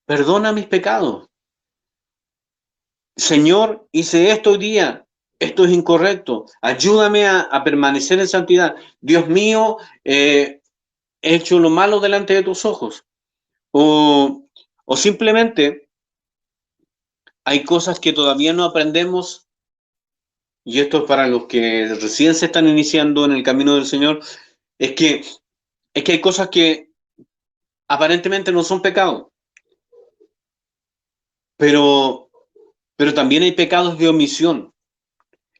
perdona mis pecados. Señor, hice esto hoy día, esto es incorrecto, ayúdame a permanecer en santidad. Dios mío, he hecho lo malo delante de tus ojos. O simplemente hay cosas que todavía no aprendemos, y esto es para los que recién se están iniciando en el camino del Señor, es que hay cosas que aparentemente no son pecado, pero también hay pecados de omisión.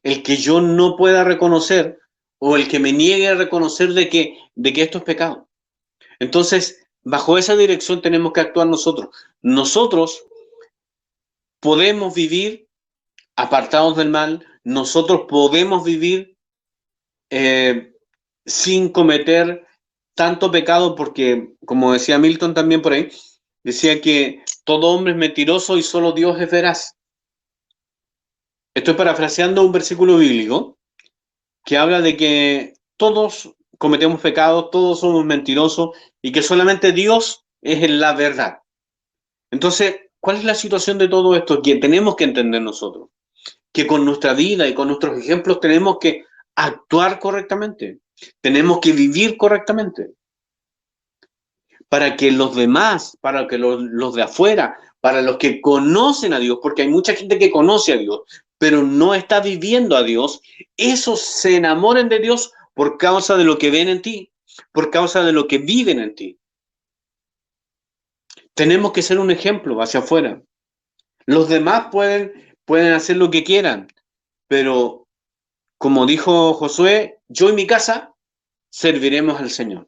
El que yo no pueda reconocer o el que me niegue a reconocer de que esto es pecado. Entonces, bajo esa dirección tenemos que actuar nosotros. Nosotros podemos vivir apartados del mal, nosotros podemos vivir sin cometer tanto pecado, porque, como decía Milton también por ahí, decía que todo hombre es mentiroso y solo Dios es veraz. Estoy parafraseando un versículo bíblico que habla de que todos cometemos pecados, todos somos mentirosos y que solamente Dios es la verdad. Entonces, ¿cuál es la situación de todo esto? Que tenemos que entender nosotros, que con nuestra vida y con nuestros ejemplos tenemos que actuar correctamente, tenemos que vivir correctamente, para que los demás, para que los de afuera, para los que conocen a Dios, porque hay mucha gente que conoce a Dios, pero no está viviendo a Dios, esos se enamoren de Dios por causa de lo que ven en ti, por causa de lo que viven en ti. Tenemos que ser un ejemplo hacia afuera. Los demás pueden hacer lo que quieran, pero como dijo Josué, yo y mi casa serviremos al Señor.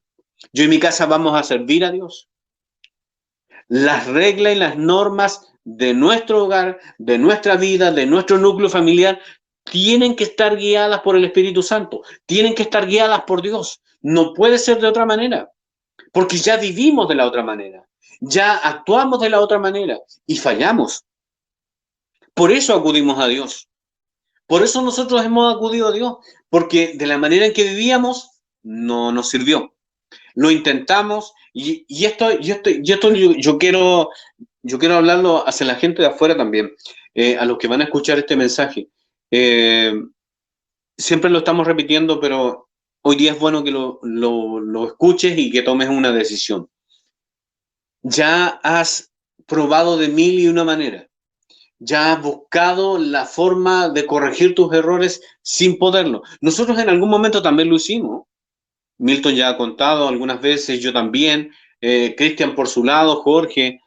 Yo y mi casa vamos a servir a Dios. Las reglas y las normas de nuestro hogar, de nuestra vida, de nuestro núcleo familiar, tienen que estar guiadas por el Espíritu Santo, tienen que estar guiadas por Dios. No puede ser de otra manera, porque ya vivimos de la otra manera, ya actuamos de la otra manera y fallamos. Por eso acudimos a Dios. Por eso nosotros hemos acudido a Dios, porque de la manera en que vivíamos no nos sirvió. Lo intentamos y yo quiero hablarlo hacia la gente de afuera también, a los que van a escuchar este mensaje. Siempre lo estamos repitiendo, pero hoy día es bueno que lo escuches y que tomes una decisión. Ya has probado de mil y una manera. Ya has buscado la forma de corregir tus errores sin poderlo. Nosotros en algún momento también lo hicimos. Milton ya ha contado algunas veces, yo también, Cristian por su lado, Jorge,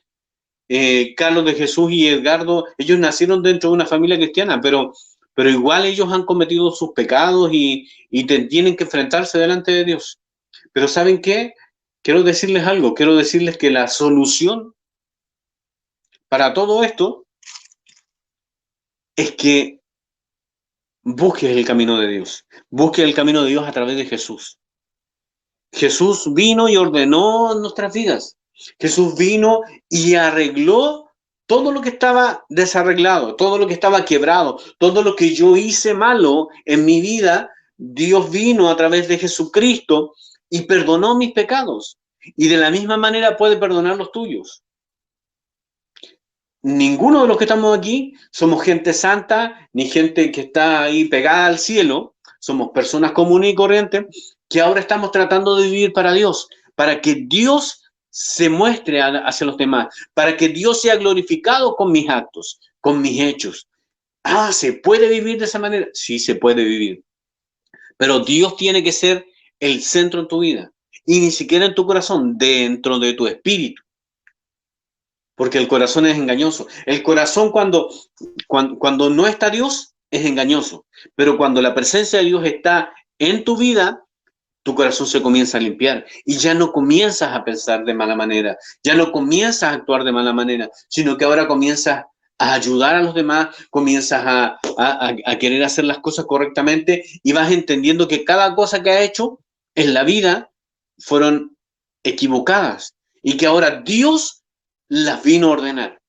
Carlos de Jesús y Edgardo, ellos nacieron dentro de una familia cristiana, pero igual ellos han cometido sus pecados y tienen que enfrentarse delante de Dios. Pero ¿saben qué? Quiero decirles algo, quiero decirles que la solución para todo esto es que busques el camino de Dios, busques el camino de Dios a través de Jesús. Jesús vino y ordenó nuestras vidas. Jesús vino y arregló todo lo que estaba desarreglado, todo lo que estaba quebrado, todo lo que yo hice malo en mi vida. Dios vino a través de Jesucristo y perdonó mis pecados. Y de la misma manera puede perdonar los tuyos. Ninguno de los que estamos aquí somos gente santa, ni gente que está ahí pegada al cielo. Somos personas comunes y corrientes que ahora estamos tratando de vivir para Dios, para que Dios se muestre hacia los demás, para que Dios sea glorificado con mis actos, con mis hechos. Ah, ¿se puede vivir de esa manera? Sí, se puede vivir. Pero Dios tiene que ser el centro en tu vida, y ni siquiera en tu corazón, dentro de tu espíritu. Porque el corazón es engañoso. El corazón cuando no está Dios es engañoso. Pero cuando la presencia de Dios está en tu vida, tu corazón se comienza a limpiar y ya no comienzas a pensar de mala manera, ya no comienzas a actuar de mala manera, sino que ahora comienzas a ayudar a los demás, comienzas a querer hacer las cosas correctamente y vas entendiendo que cada cosa que has hecho en la vida fueron equivocadas y que ahora Dios las vino a ordenar.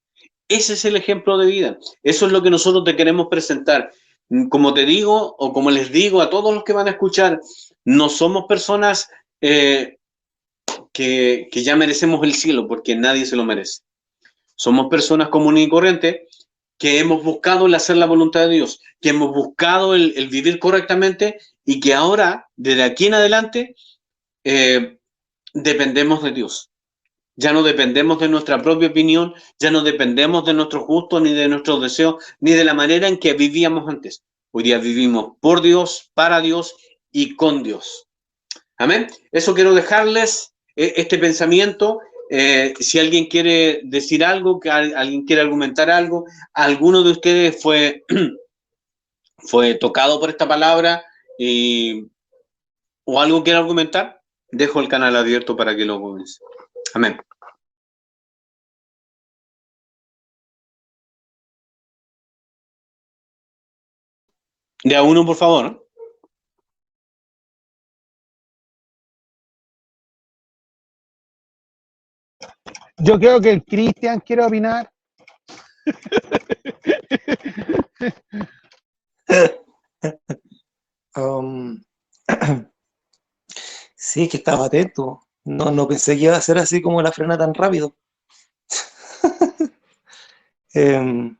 Ese es el ejemplo de vida. Eso es lo que nosotros te queremos presentar. Como te digo, o como les digo a todos los que van a escuchar, no somos personas que ya merecemos el cielo, porque nadie se lo merece. Somos personas comunes y corrientes que hemos buscado el hacer la voluntad de Dios, que hemos buscado el vivir correctamente y que ahora, desde aquí en adelante, dependemos de Dios. Ya no dependemos de nuestra propia opinión, ya no dependemos de nuestros gustos, ni de nuestros deseos, ni de la manera en que vivíamos antes. Hoy día vivimos por Dios, para Dios y con Dios. Amén. Eso quiero dejarles, este pensamiento. Si alguien quiere decir algo, que alguien quiere argumentar algo, alguno de ustedes fue tocado por esta palabra o algo quiere argumentar, dejo el canal abierto para que lo comience. Amén. De a uno, por favor. Yo creo que el Cristian quiere opinar. Sí, que estaba atento. No pensé que iba a ser así como la frena tan rápido. No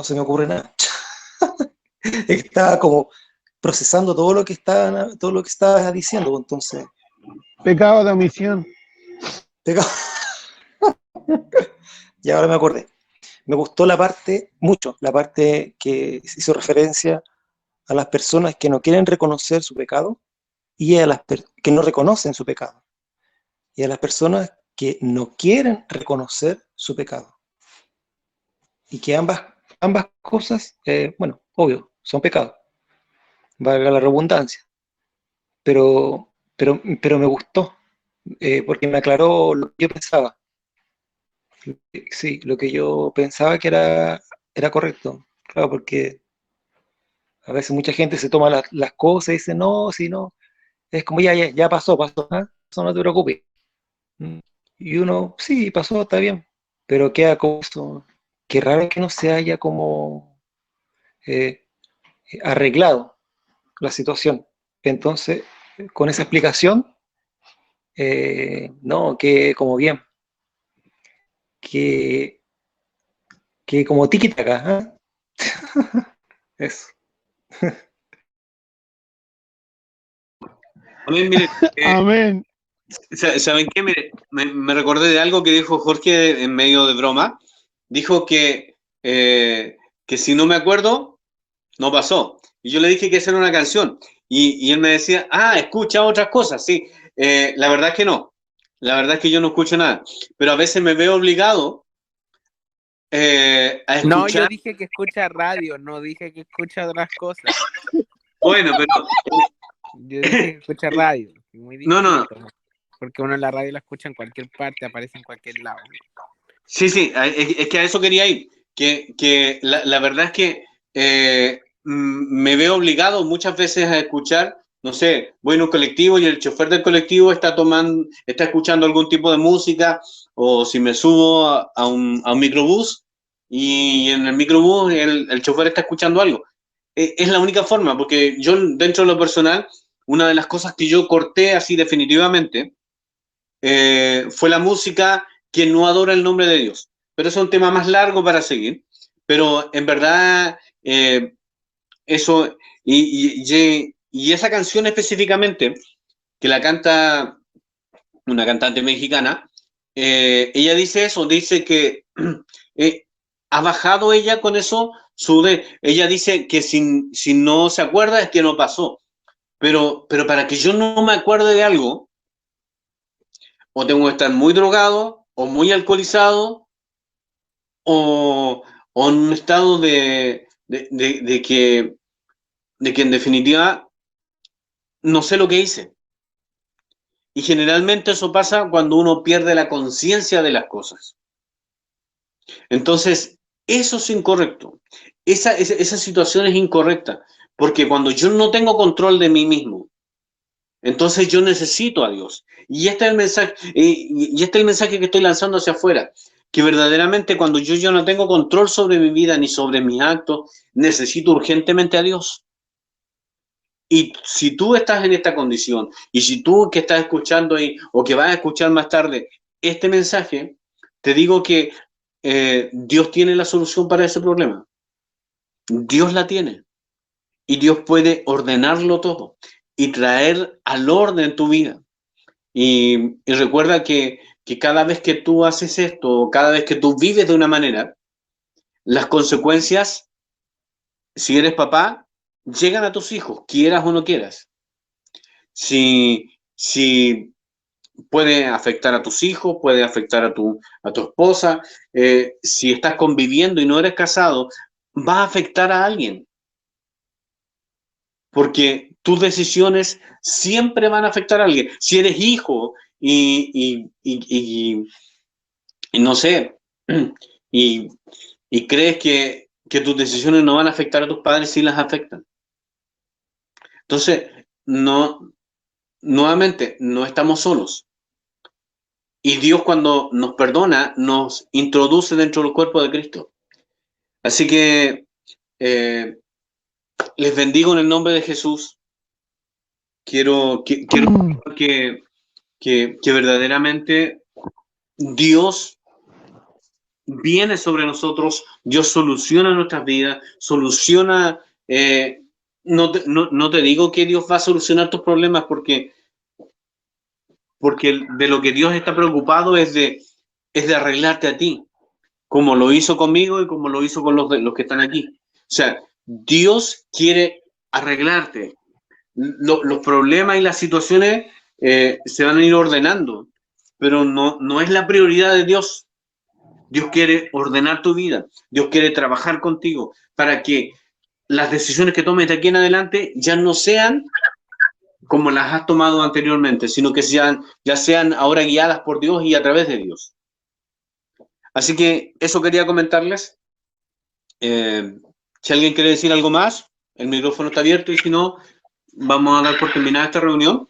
se me ocurre nada. Estaba como procesando todo lo que estaba diciendo, entonces. Pecado de omisión. Y ahora me acordé. Me gustó mucho la parte que hizo referencia a las personas que no quieren reconocer su pecado y a las que no reconocen su pecado. Y a las personas que no quieren reconocer su pecado. Y que ambas cosas, bueno, obvio, son pecados. Valga la redundancia. Pero me gustó, porque me aclaró lo que yo pensaba. Sí, lo que yo pensaba que era correcto. Claro, porque a veces mucha gente se toma las cosas y dice, no, si no, es como ya pasó, ¿ah? Eso no te preocupes. Y uno, sí, pasó, está bien, pero queda como eso. Qué raro que no se haya como arreglado la situación. Entonces, con esa explicación, no, que como bien, que como tiki-taka, ¿eh? Eso. Amén, mire, Amén. ¿saben qué? Mire, me recordé de algo que dijo Jorge en medio de broma. Dijo que si no me acuerdo, no pasó. Y yo le dije que esa era una canción. Y él me decía, escucha otras cosas. Sí, la verdad es que no. La verdad es que yo no escucho nada, pero a veces me veo obligado a No, yo escuchar. dije que escucha radio, no dije que escucha otras cosas. Bueno, pero Yo dije que escucha radio, muy no, distinto. Porque uno en la radio la escucha en cualquier parte, aparece en cualquier lado. sí, es que a eso quería ir, que la verdad es que me veo obligado muchas veces a escuchar, no sé, voy en un colectivo y el chofer del colectivo está escuchando algún tipo de música, o si me subo a un microbús y en el microbús el chofer está escuchando algo. Es la única forma, porque yo dentro de lo personal, una de las cosas que yo corté así definitivamente fue la música que no adora el nombre de Dios. Pero es un tema más largo para seguir. Pero en verdad, eso, y esa canción específicamente, que la canta una cantante mexicana, ella dice eso, dice que ha bajado ella con eso, ella dice que si no se acuerda es que no pasó. Pero para que yo no me acuerde de algo, o tengo que estar muy drogado, o muy alcoholizado, o en un estado de que en definitiva no sé lo que hice. Y generalmente eso pasa cuando uno pierde la conciencia de las cosas. Entonces, eso es incorrecto. Esa situación es incorrecta, porque cuando yo no tengo control de mí mismo, entonces yo necesito a Dios. Y este es el mensaje, y este es el mensaje que estoy lanzando hacia afuera, que verdaderamente cuando yo no tengo control sobre mi vida ni sobre mis actos, necesito urgentemente a Dios. Y si tú estás en esta condición, y si tú que estás escuchando ahí, o que vas a escuchar más tarde este mensaje, te digo que Dios tiene la solución para ese problema. Dios la tiene. Y Dios puede ordenarlo todo y traer al orden tu vida. Y recuerda que cada vez que tú haces esto, cada vez que tú vives de una manera, las consecuencias, si eres papá, llegan a tus hijos, quieras o no quieras. Si puede afectar a tus hijos, puede afectar a tu esposa, si estás conviviendo y no eres casado, va a afectar a alguien. Porque tus decisiones siempre van a afectar a alguien. Si eres hijo y no sé, y, y crees que tus decisiones no van a afectar a tus padres, sí las afectan. Entonces, nuevamente, no estamos solos. Y Dios cuando nos perdona, nos introduce dentro del cuerpo de Cristo. Así que les bendigo en el nombre de Jesús. Quiero que verdaderamente Dios viene sobre nosotros, Dios soluciona nuestras vidas, no te digo que Dios va a solucionar tus problemas porque de lo que Dios está preocupado es de arreglarte a ti, como lo hizo conmigo y como lo hizo con los que están aquí. O sea, Dios quiere arreglarte. Los problemas y las situaciones se van a ir ordenando, pero no es la prioridad de Dios. Dios quiere ordenar tu vida, Dios quiere trabajar contigo para que las decisiones que tomes de aquí en adelante ya no sean como las has tomado anteriormente, sino que ya sean ahora guiadas por Dios y a través de Dios. Así que eso quería comentarles. Si alguien quiere decir algo más, el micrófono está abierto y si no, vamos a dar por terminada esta reunión.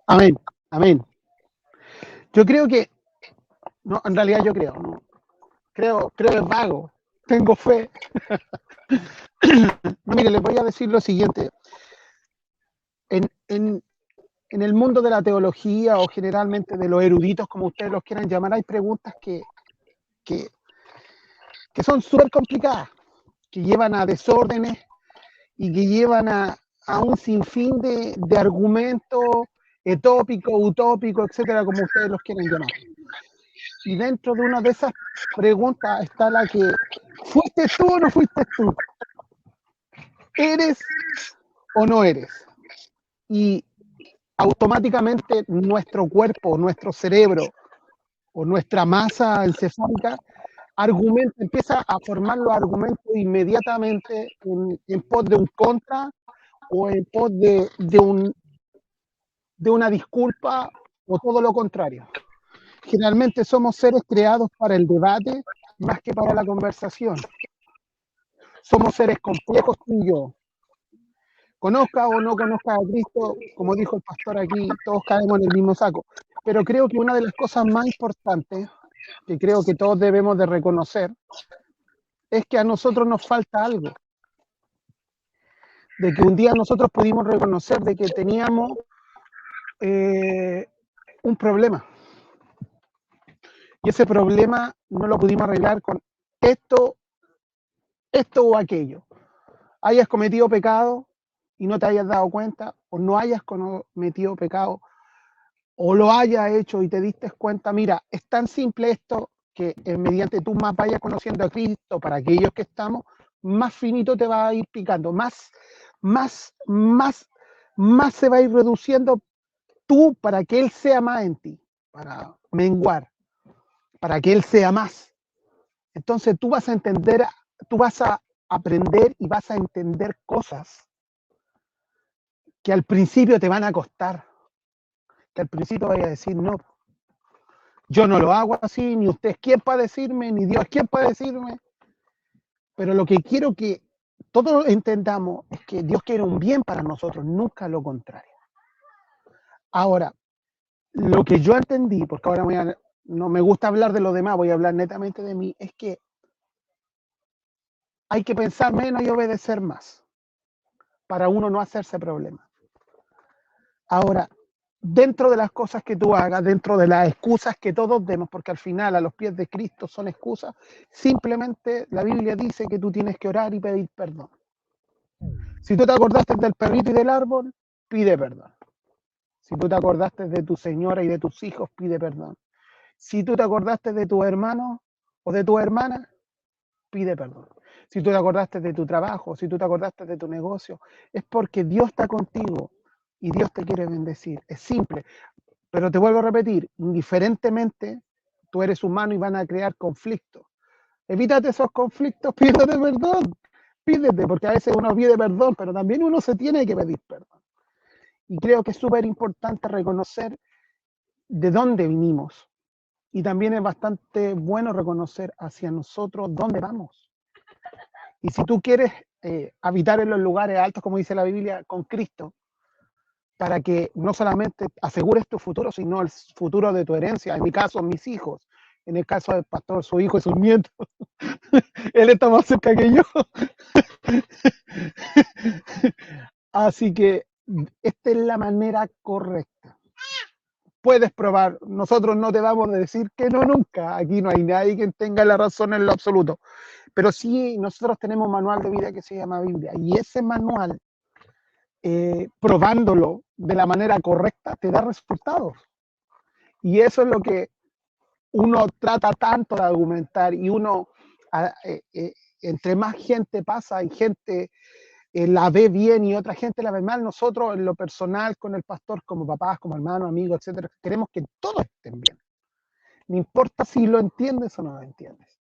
Amén, amén. Yo creo que, no, en realidad yo creo, no, creo es vago, tengo fe. No, mire, les voy a decir lo siguiente. En el mundo de la teología o generalmente de los eruditos, como ustedes los quieran llamar, hay preguntas que son súper complicadas, que llevan a desórdenes y que llevan a un sinfín de argumentos etópicos, utópicos, etcétera, como ustedes los quieran llamar. Y dentro de una de esas preguntas está la que, ¿fuiste tú o no fuiste tú? ¿Eres o no eres? Y automáticamente nuestro cuerpo, nuestro cerebro o nuestra masa encefálica empieza a formar los argumentos inmediatamente en pos de un contra o en pos de una disculpa o todo lo contrario. Generalmente somos seres creados para el debate más que para la conversación. Somos seres complejos tú y yo. Conozca o no conozca a Cristo, como dijo el pastor aquí, todos caemos en el mismo saco. Pero creo que una de las cosas más importantes que creo que todos debemos de reconocer es que a nosotros nos falta algo. De que un día nosotros pudimos reconocer de que teníamos un problema. Y ese problema no lo pudimos arreglar con esto o aquello. Hayas cometido pecado y no te hayas dado cuenta, o no hayas cometido pecado, o lo hayas hecho y te diste cuenta. Mira, es tan simple esto que mediante tú más vayas conociendo a Cristo, para aquellos que estamos, más finito te va a ir picando, más se va a ir reduciendo tú para que Él sea más en ti, para menguar, para que Él sea más. Entonces tú vas a entender, tú vas a aprender y vas a entender cosas que al principio te van a costar, que al principio vayas a decir, no, yo no lo hago así, ni usted es quien para decirme, ni Dios es quien para decirme. Pero lo que quiero que todos entendamos es que Dios quiere un bien para nosotros, nunca lo contrario. Ahora, lo que yo entendí, porque ahora no me gusta hablar de los demás, voy a hablar netamente de mí, es que hay que pensar menos y obedecer más, para uno no hacerse problema. Ahora, dentro de las cosas que tú hagas, dentro de las excusas que todos demos, porque al final a los pies de Cristo son excusas, simplemente la Biblia dice que tú tienes que orar y pedir perdón. Si tú te acordaste del perrito y del árbol, pide perdón. Si tú te acordaste de tu señora y de tus hijos, pide perdón. Si tú te acordaste de tu hermano o de tu hermana, pide perdón. Si tú te acordaste de tu trabajo, si tú te acordaste de tu negocio, es porque Dios está contigo y Dios te quiere bendecir. Es simple. Pero te vuelvo a repetir, indiferentemente, tú eres humano y van a crear conflictos. Evítate esos conflictos, pídete perdón. Pídete, porque a veces uno pide perdón, pero también uno se tiene que pedir perdón. Y creo que es súper importante reconocer de dónde vinimos. Y también es bastante bueno reconocer hacia nosotros dónde vamos. Y si tú quieres habitar en los lugares altos, como dice la Biblia, con Cristo, para que no solamente asegures tu futuro, sino el futuro de tu herencia. En mi caso, mis hijos. En el caso del pastor, su hijo y sus nietos. Él está más cerca que yo. Así que esta es la manera correcta. Puedes probar. Nosotros no te vamos a decir que no nunca. Aquí no hay nadie que tenga la razón en lo absoluto. Pero sí, nosotros tenemos un manual de vida que se llama Biblia. Y ese manual, probándolo de la manera correcta, te da resultados. Y eso es lo que uno trata tanto de argumentar. Y uno, entre más gente pasa y gente la ve bien y otra gente la ve mal, nosotros en lo personal con el pastor, como papás, como hermanos, amigos, etcétera, queremos que todos estén bien. No importa si lo entiendes o no lo entiendes.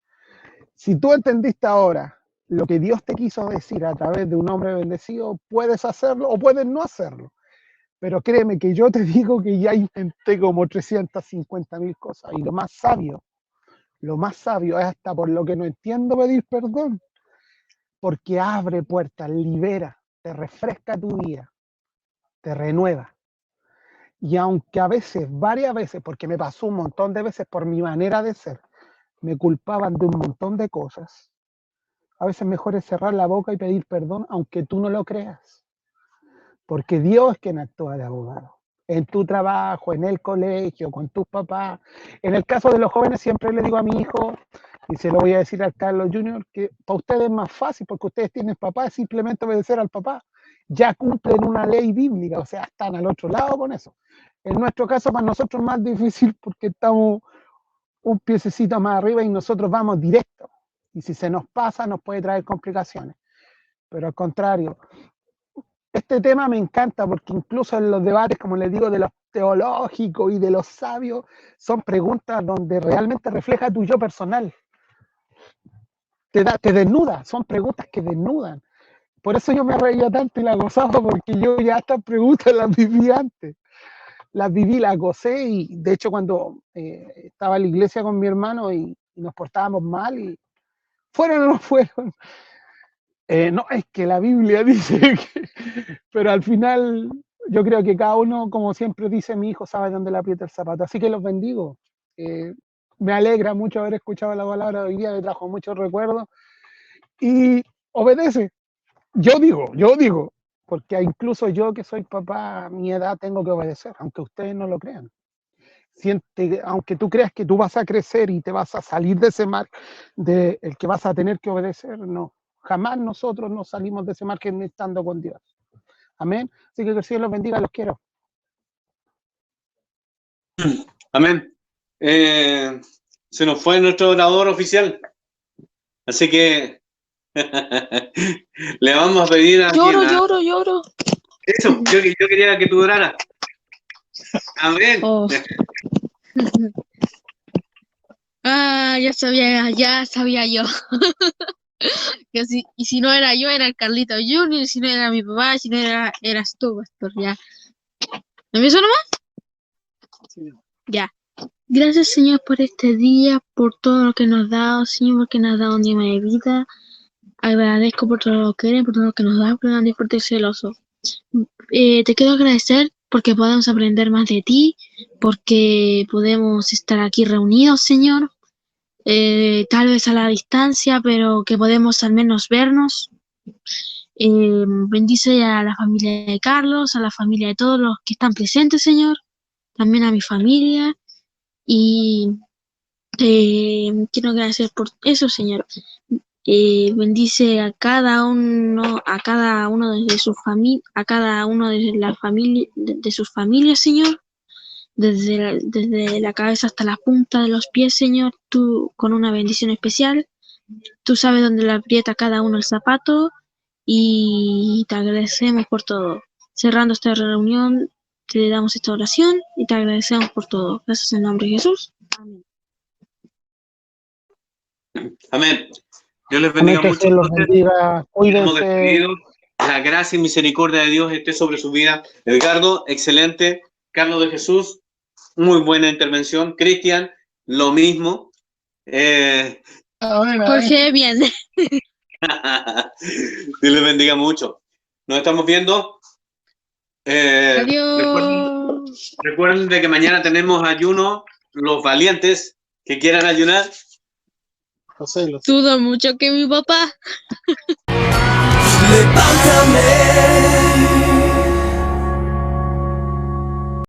Si tú entendiste ahora lo que Dios te quiso decir a través de un hombre bendecido, puedes hacerlo o puedes no hacerlo. Pero créeme que yo te digo que ya intenté como 350.000 cosas. Y lo más sabio es hasta por lo que no entiendo pedir perdón. Porque abre puertas, libera, te refresca tu día, te renueva. Y aunque a veces, varias veces, porque me pasó un montón de veces por mi manera de ser, me culpaban de un montón de cosas, a veces mejor es cerrar la boca y pedir perdón, aunque tú no lo creas. Porque Dios es quien actúa de abogado. En tu trabajo, en el colegio, con tus papás. En el caso de los jóvenes, siempre le digo a mi hijo, y se lo voy a decir al Carlos Junior, que para ustedes es más fácil porque ustedes tienen papá, es simplemente obedecer al papá. Ya cumplen una ley bíblica, o sea, están al otro lado con eso. En nuestro caso, para nosotros es más difícil porque estamos un piececito más arriba y nosotros vamos directo. Y si se nos pasa, nos puede traer complicaciones. Pero al contrario, Este tema me encanta porque incluso en los debates, como les digo, de los teológicos y de los sabios, son preguntas donde realmente refleja tu yo personal. Te desnuda, son preguntas que desnudan. Por eso yo me reía tanto y la gozaba, porque yo ya estas preguntas las viví antes. Las viví, las gocé, y de hecho cuando estaba en la iglesia con mi hermano y nos portábamos mal, y fueron o no fueron, no, es que la Biblia dice que... Pero al final yo creo que cada uno, como siempre dice mi hijo, sabe dónde le aprieta el zapato. Así que los bendigo. Me alegra mucho haber escuchado la palabra de hoy día, me trajo muchos recuerdos. Y obedece. Yo digo, porque incluso yo que soy papá, a mi edad tengo que obedecer, aunque ustedes no lo crean. Aunque tú creas que tú vas a crecer y te vas a salir de ese mar, de el que vas a tener que obedecer, no. Jamás nosotros nos salimos de ese margen estando con Dios. Amén. Así que el Señor los bendiga, los quiero. Amén. Se nos fue nuestro orador oficial. Así que le vamos a pedir a Lloro. Eso, yo quería que tú oraras. Amén. Oh. Ya sabía yo. Y si no era yo, era el Carlito Junior, y si no era mi papá, si no eras tú, pastor, ya. ¿Me empiezo nomás? Sí. Ya. Gracias, Señor, por este día, por todo lo que nos has dado, Señor, porque nos has dado un día de vida. Agradezco por todo lo que eres, por todo lo que nos das, por grande y fuerte y celoso. Te quiero agradecer porque podemos aprender más de ti, porque podemos estar aquí reunidos, Señor, tal vez a la distancia, pero que podemos al menos vernos. Bendice a la familia de Carlos, a la familia de todos los que están presentes, Señor, también a mi familia, y quiero agradecer por eso, Señor. Bendice a cada uno desde su familia, a cada uno desde la familia, de sus familias, Señor, desde la cabeza hasta la punta de los pies, Señor, tú con una bendición especial. Tú sabes dónde le aprieta cada uno el zapato, y te agradecemos por todo. Cerrando esta reunión, te damos esta oración y te agradecemos por todo. Gracias en nombre de Jesús. Amén. Amén. Dios les bendiga Amén, mucho. que los bendiga. Cuídense. La gracia y misericordia de Dios esté sobre su vida. Edgardo, excelente. Carlos de Jesús, muy buena intervención. Cristian, lo mismo. Jorge, bien. Dios les bendiga mucho. Nos estamos viendo. Adiós. Recuerden de que mañana tenemos ayuno. Los valientes que quieran ayunar. Dudo mucho que mi papá.